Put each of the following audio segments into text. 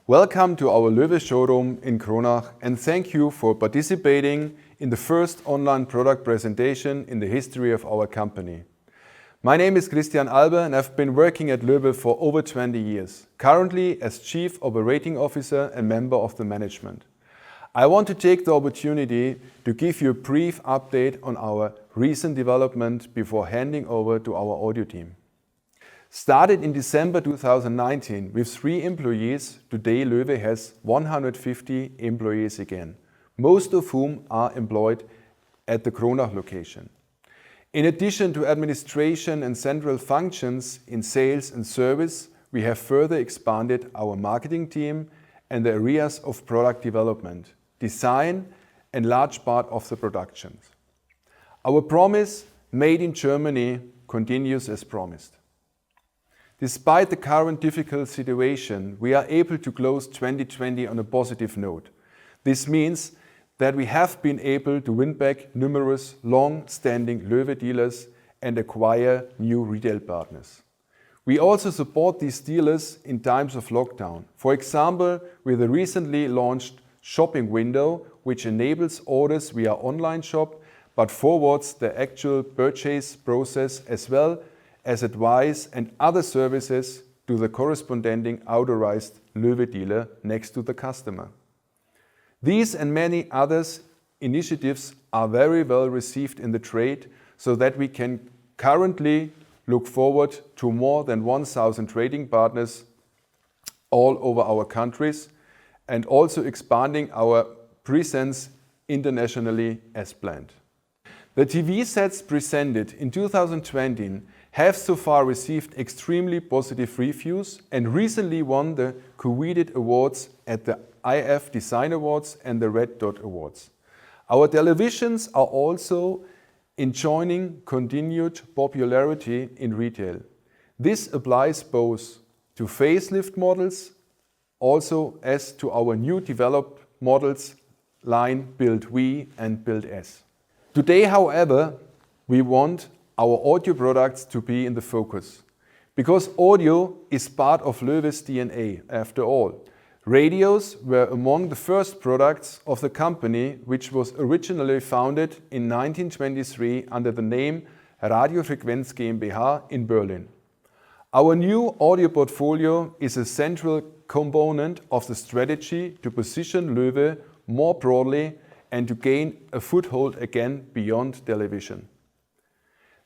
Welcome to our Loewe showroom in Kronach and thank you for participating in the first online product presentation in the history of our company. My name is Christian Alber and I've been working at Loewe for over 20 years, currently as Chief Operating Officer and member of the management. I want to take the opportunity to give you a brief update on our recent development before handing over to our audio team. Started in December 2019 with 3 employees, today Loewe has 150 employees again, most of whom are employed at the Kronach location. In addition to administration and central functions in sales and service, we have further expanded our marketing team and the areas of product development, design and large part of the productions. Our promise, made in Germany, continues as promised. Despite the current difficult situation, we are able to close 2020 on a positive note. This means that we have been able to win back numerous long-standing Loewe dealers and acquire new retail partners. We also support these dealers in times of lockdown. For example, with the recently launched shopping window, which enables orders via online shop, but forwards the actual purchase process as well as advice and other services to the corresponding authorized Loewe dealer next to the customer. These and many others initiatives are very well received in the trade, so that we can currently look forward to more than 1,000 trading partners all over our countries and also expanding our presence internationally as planned. The TV sets presented in 2020 have so far received extremely positive reviews and recently won the coveted awards at the IF Design Awards and the Red Dot Awards. Our televisions are also enjoying continued popularity in retail. This applies both to facelift models, also as to our new developed models line Build V and Build S. Today, however, we want our audio products to be in the focus, because audio is part of Loewe's DNA after all. Radios were among the first products of the company, which was originally founded in 1923 under the name Radiofrequenz GmbH in Berlin. Our new audio portfolio is a central component of the strategy to position Loewe more broadly and to gain a foothold again beyond television.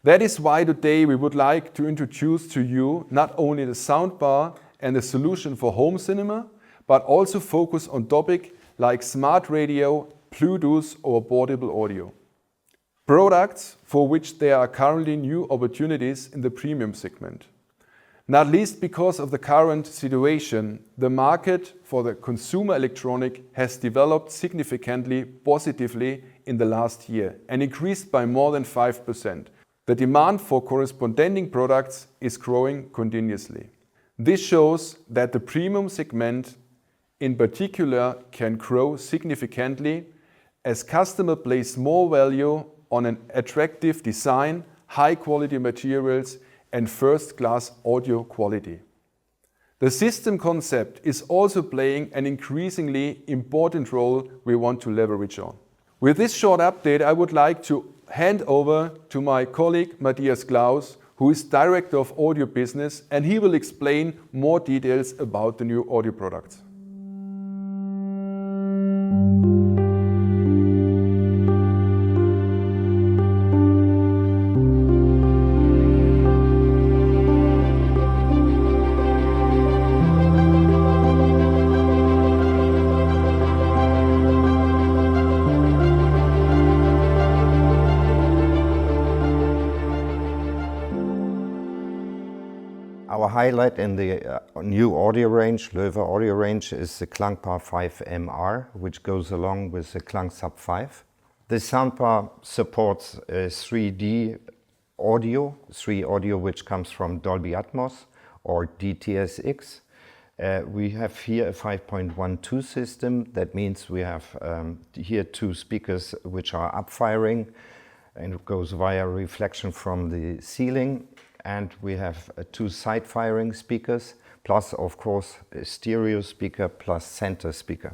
That is why today we would like to introduce to you not only the soundbar and the solution for home cinema, but also focus on topics like smart radio, Bluetooth or portable audio. Products for which there are currently new opportunities in the premium segment. Not least because of the current situation, the market for the consumer electronic has developed significantly positively in the last year and increased by more than 5%. The demand for corresponding products is growing continuously. This shows that the premium segment in particular can grow significantly as customers place more value on an attractive design, high quality materials and first-class audio quality. The system concept is also playing an increasingly important role we want to leverage on. With this short update, I would like to hand over to my colleague Matthias Klaus, who is Director of Audio Business, and he will explain more details about the new audio products. Our highlight in the new audio range, Loewe audio range, is the Klangbar 5MR, which goes along with the Klang Sub 5. This soundbar supports 3D audio, 3 audio which comes from Dolby Atmos or DTSX. We have here a 5.12 system. That means we have here 2 speakers which are up-firing and it goes via reflection from the ceiling. and we have two side-firing speakers, plus of course a stereo speaker plus center speaker.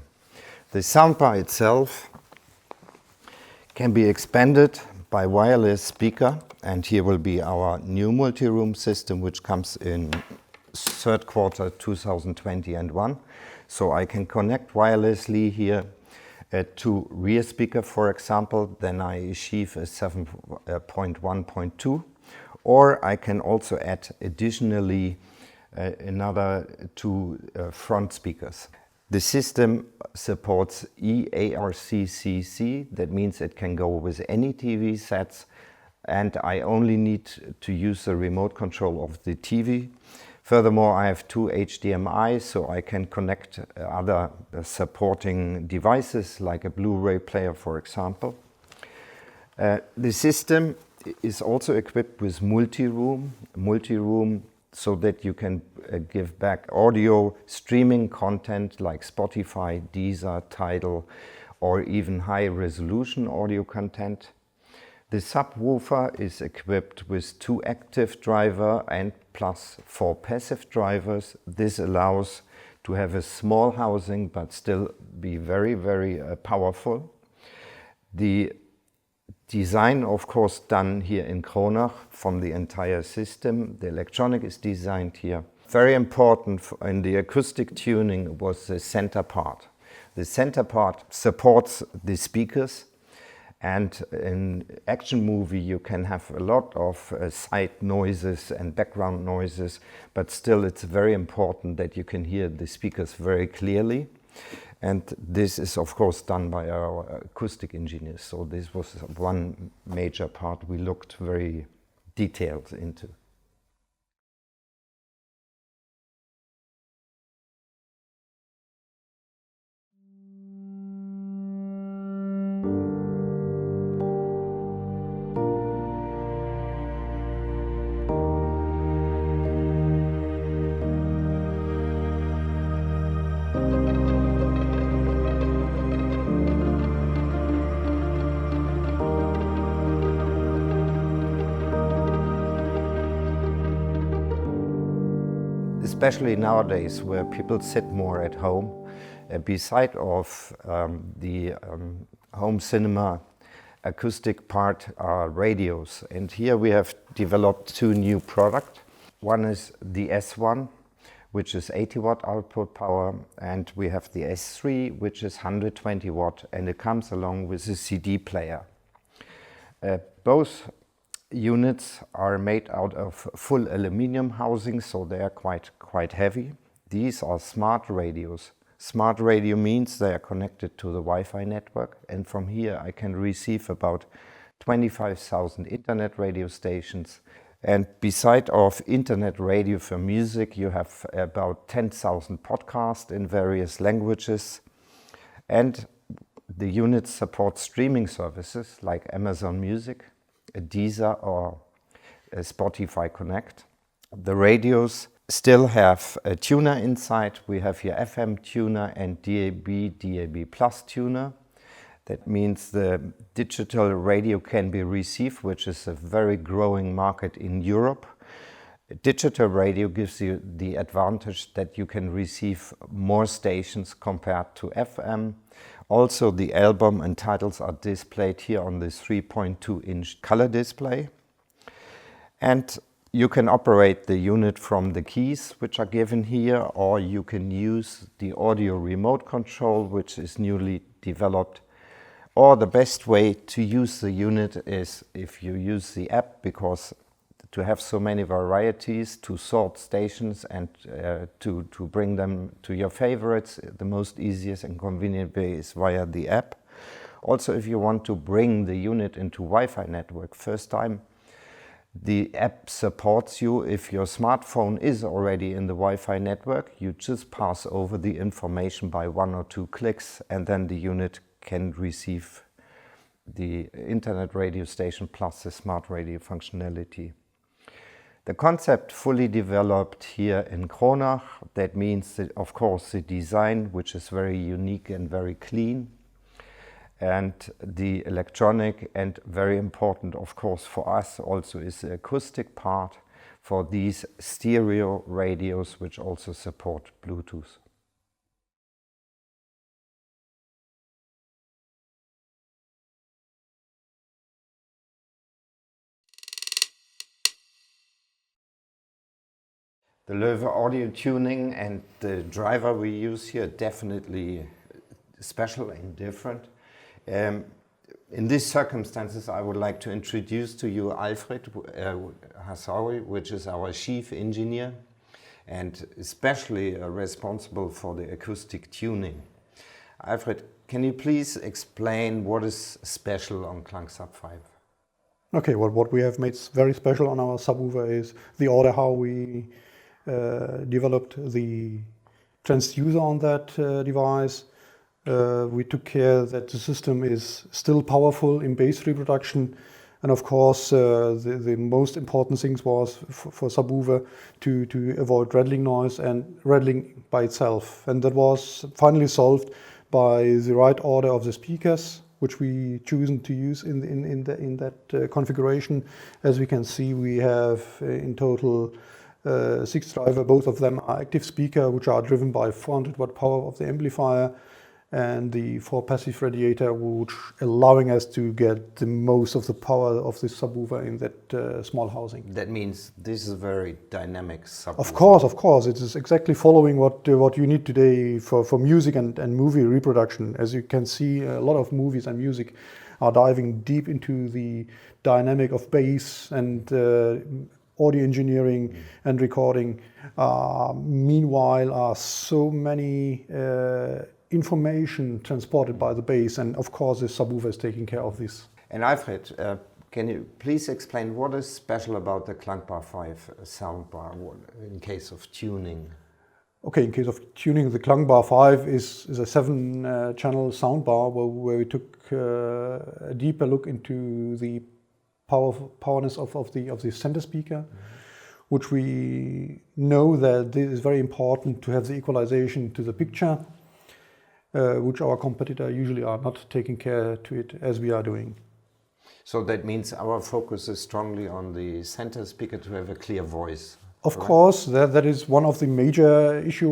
The soundbar itself can be expanded by wireless speaker, and here will be our new multi-room system which comes in third quarter 2021. So I can connect wirelessly here to rear speaker, for example, then I achieve a 7.1.2, or I can also add additionally another two front speakers. The system supports eARCCC, that means it can go with any TV sets, and I only need to use the remote control of the TV. Furthermore, I have two HDMI, so I can connect other supporting devices like a Blu-ray player, for example. The system is also equipped with multi-room so that you can give back audio streaming content like Spotify, Deezer, Tidal, or even high-resolution audio content. The subwoofer is equipped with two active drivers and plus 4 passive drivers. This allows to have a small housing but still be very, very powerful. The design, of course, done here in Kronach from the entire system. The electronic is designed here. Very important in the acoustic tuning was the center part. The center part supports the speakers, and in action movie you can have a lot of side noises and background noises, but still it's very important that you can hear the speakers very clearly. And this is of course done by our acoustic engineers. So this was one major part we looked very detailed into. Especially nowadays where people sit more at home, beside of the home cinema acoustic part are radios. And here we have developed two new products. One is the S1, which is 80 watt output power, and we have the S3, which is 120 watt, and it comes along with a CD player. Both units are made out of full aluminum housing, so they are quite heavy. These are smart radios. Smart radio means they are connected to the Wi-Fi network, and from here I can receive about 25,000 internet radio stations. And beside of internet radio for music, you have about 10,000 podcasts in various languages. And the unit supports streaming services like Amazon Music, Deezer or Spotify Connect. The radios still have a tuner inside. We have here FM tuner and DAB Plus tuner. That means the digital radio can be received, which is a very growing market in Europe. Digital radio gives you the advantage that you can receive more stations compared to FM. Also, the album and titles are displayed here on this 3.2-inch color display. And you can operate the unit from the keys, which are given here, or you can use the audio remote control, which is newly developed. Or the best way to use the unit is if you use the app, because to have so many varieties, to sort stations and to bring them to your favorites, the most easiest and convenient way is via the app. Also, if you want to bring the unit into Wi-Fi network first time, the app supports you. If your smartphone is already in the Wi-Fi network, you just pass over the information by 1 or 2 clicks, and then the unit can receive the internet radio station plus the smart radio functionality. The concept fully developed here in Kronach. That means that, of course, the design, which is very unique and very clean, and the electronic, and very important, of course, for us also is the acoustic part. for these stereo radios which also support Bluetooth. The Loewe audio tuning and the driver we use here definitely special and different. In these circumstances, I would like to introduce to you Alfred Hassawi, which is our chief engineer and especially responsible for the acoustic tuning. Alfred, can you please explain what is special on Klang Sub 5? Okay, well, what we have made very special on our subwoofer is the order how we developed the transducer on that device. We took care that the system is still powerful in bass reproduction, and of course the most important things was for subwoofer to avoid rattling noise and rattling by itself, and that was finally solved by the right order of the speakers which we chosen to use in that configuration. As we can see, we have in total 6 driver. Both of them are active speaker, which are driven by 400 watt power of the amplifier, and the 4 passive radiator, which allowing us to get the most of the power of this subwoofer in that small housing. That means this is a very dynamic subwoofer. Of course, it is exactly following what you need today for music and movie reproduction. As you can see, a lot of movies and music are diving deep into the dynamic of bass and audio engineering and recording. Meanwhile, are so many information transported by the bass, and of course the subwoofer is taking care of this. And Alfred, can you please explain what is special about the Klangbar 5 soundbar in case of tuning? Okay, in case of tuning, the Klangbar 5 is a 7-channel soundbar where we took a deeper look into the powerness of the center speaker, which we know that this is very important to have the equalization to the picture, which our competitor usually are not taking care to it as we are doing. So that means our focus is strongly on the center speaker to have a clear voice. Of course, that is one of the major issue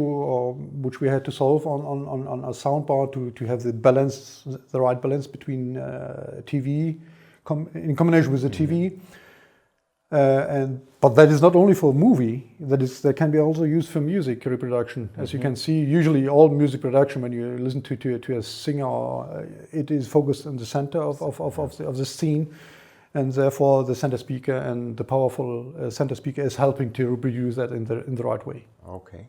which we had to solve on a soundbar to have the right balance between TV in combination with the TV. But that is not only for movie, that can be also used for music reproduction. As you can see, usually all music production, when you listen to a singer, it is focused in the center of the scene, and therefore the center speaker and the powerful center speaker is helping to reproduce that in the right way. Okay.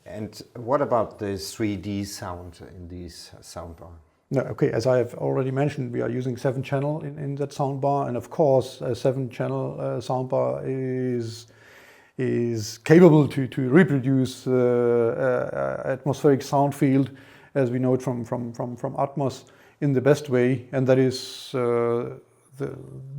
And what about the 3D sound in these soundbar? No, okay, as I have already mentioned, we are using 7-channel in that soundbar, and of course a 7-channel soundbar is capable to reproduce atmospheric sound field as we know it from Atmos in the best way, and that is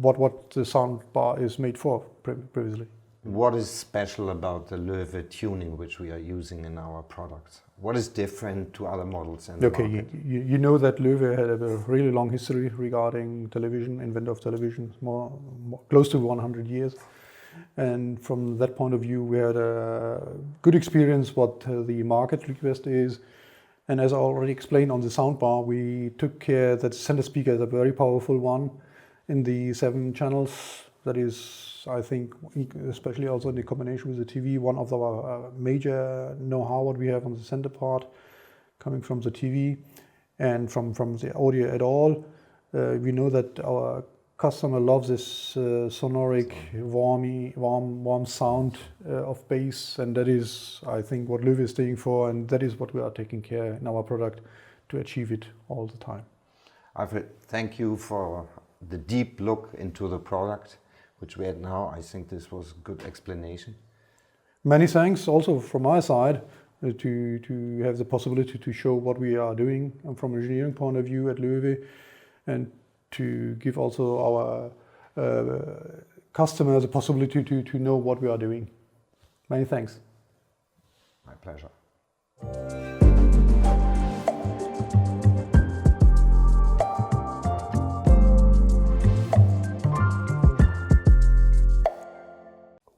what the soundbar is made for previously. What is special about the Loewe tuning which we are using in our products? What is different to other models in the market? You know that Loewe had a really long history regarding television, inventor of television, more close to 100 years. And from that point of view, we had a good experience what the market request is. And as I already explained on the soundbar, we took care that the center speaker is a very powerful one in the 7 channels. That is, I think, especially also in the combination with the TV, one of our major know-how what we have on the center part, coming from the TV and from the audio at all. We know that our customer loves this sonoric, warm sound of bass, and that is, I think, what Loewe is staying for, and that is what we are taking care in our product to achieve it all the time. Alfred, thank you for the deep look into the product which we had now. I think this was a good explanation. Many thanks also from my side to have the possibility to show what we are doing from an engineering point of view at Loewe, and to give also our customers the possibility to know what we are doing. Many thanks. My pleasure.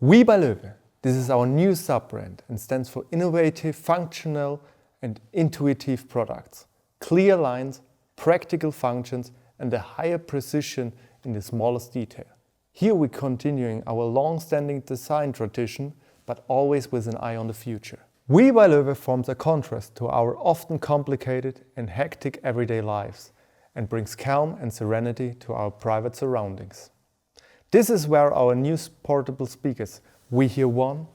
We by Loewe. This is our new sub-brand and stands for innovative, functional and intuitive products. Clear lines, practical functions and a higher precision in the smallest detail. Here we're continuing our long-standing design tradition, but always with an eye on the future. We by Loewe forms a contrast to our often complicated and hectic everyday lives and brings calm and serenity to our private surroundings. This is where our new portable speakers, We Hear 1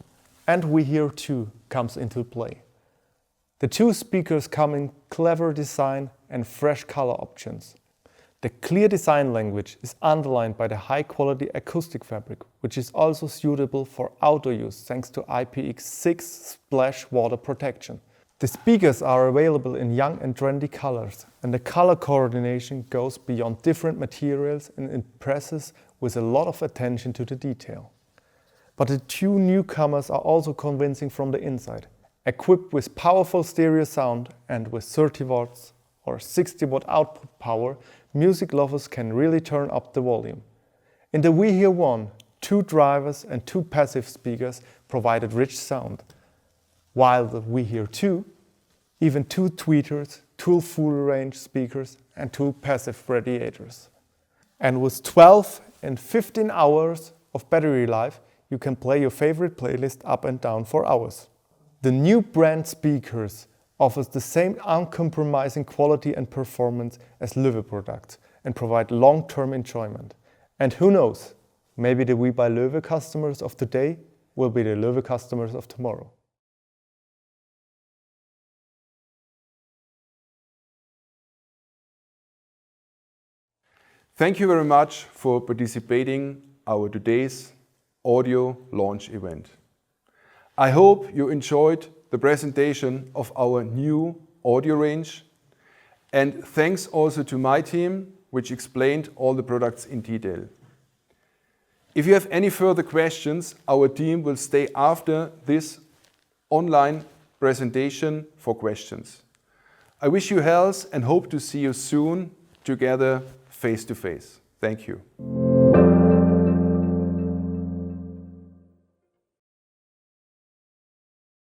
and We Hear 2, comes into play. The two speakers come in clever design and fresh color options. The clear design language is underlined by the high-quality acoustic fabric, which is also suitable for outdoor use thanks to IPX6 splash water protection. The speakers are available in young and trendy colors, and the color coordination goes beyond different materials and impresses with a lot of attention to the detail. But the two newcomers are also convincing from the inside. Equipped with powerful stereo sound and with 30 watts or 60 watt output power, music lovers can really turn up the volume. In the We Hear 1, 2 drivers and 2 passive speakers provided rich sound, while the We Hear 2, even 2 tweeters, 2 full range speakers and 2 passive radiators. And with 12 and 15 hours of battery life, you can play your favorite playlist up and down for hours. The new brand speakers offers the same uncompromising quality and performance as Loewe products and provide long-term enjoyment. And who knows, maybe the We by Loewe customers of today will be the Loewe customers of tomorrow. Thank you very much for participating our today's audio launch event. I hope you enjoyed the presentation of our new audio range, and thanks also to my team, which explained all the products in detail. If you have any further questions, our team will stay after this online presentation for questions. I wish you health and hope to see you soon together face to face. Thank you.